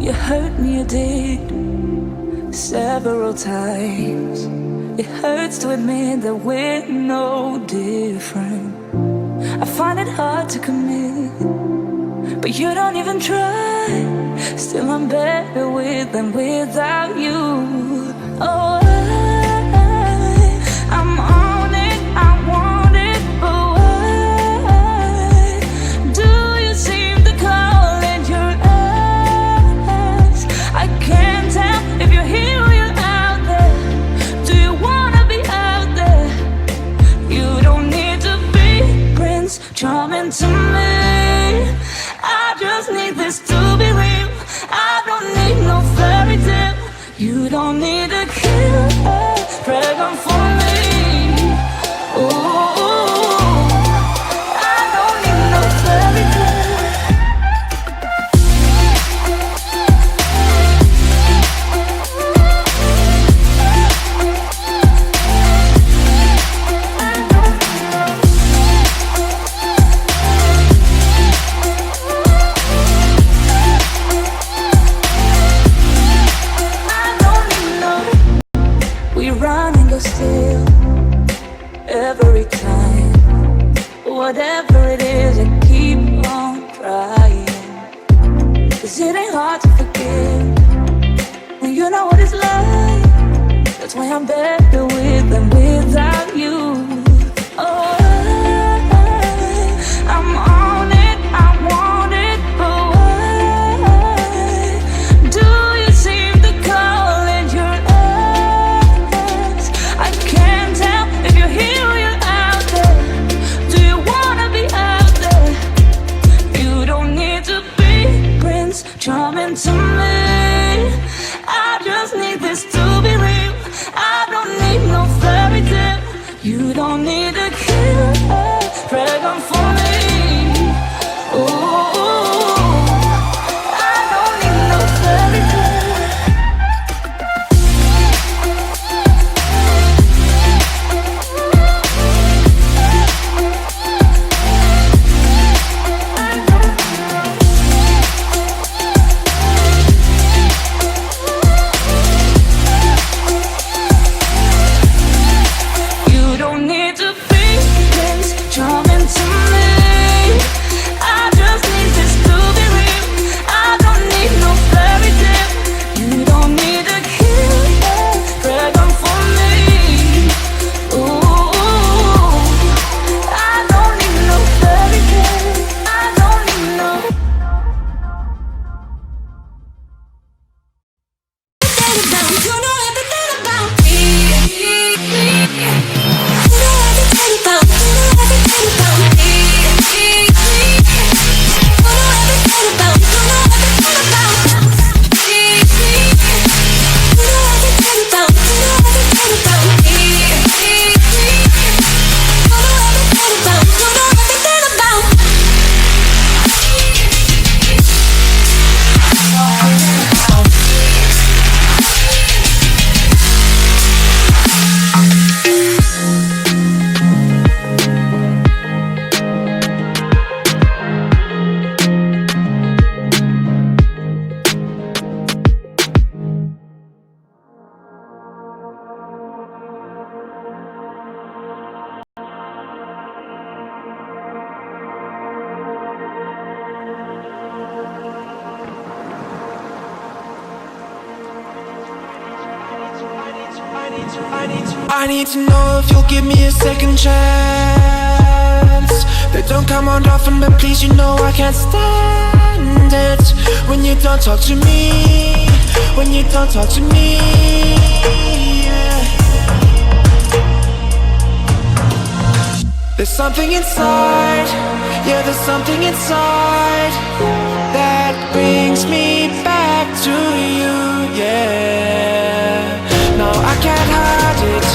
You hurt me, you did, several times. It hurts to admit that we're no different. I find it hard to commit, but you don't even try. Still I'm better with than without you. Oh, I'm on it, I want it, but why do you seem to call in your eyes? I can't tell if you're here or you're out there. Do you wanna be out there? You don't need to be Prince Charming to me. I just need this to be real. I don't need no fairy tale. You don't need a killer dragon for me. Ooh, I don't need no fairy tale. Still, every time, whatever it is, I keep on trying. 'Cause it ain't hard to forgive when you know what it's like. That's why I'm better with than without you. Oh, I'm on it, I want it, but why do you seem to call in your eyes? I can't tell if you're here or you're out there. Do you wanna be out there? You don't need to be Prince Charming to me. I just need this to be real. I don't need no fairy tale. You don't need a killer dragon for me. Ooh, I don't need no fairy tale. You don't need to be Prince Charming to me. I just need this to be real. I don't need no fairy tale. You don't need a killer dragon for me. Ooh, I don't need no fairy tale. I don't need no. You know everything about me. You know everything about me. You know everything about me. You know everything about me. You know everything about me. You know everything about me. You know everything about me. You know everything about me. You know everything about me. I need to know if you'll give me a second chance. They don't come on often, but please, you know I can't stand it when you don't talk to me. When you don't talk to me, yeah. There's something inside, yeah, there's something inside that brings me back to you, yeah. No, I can't hide it,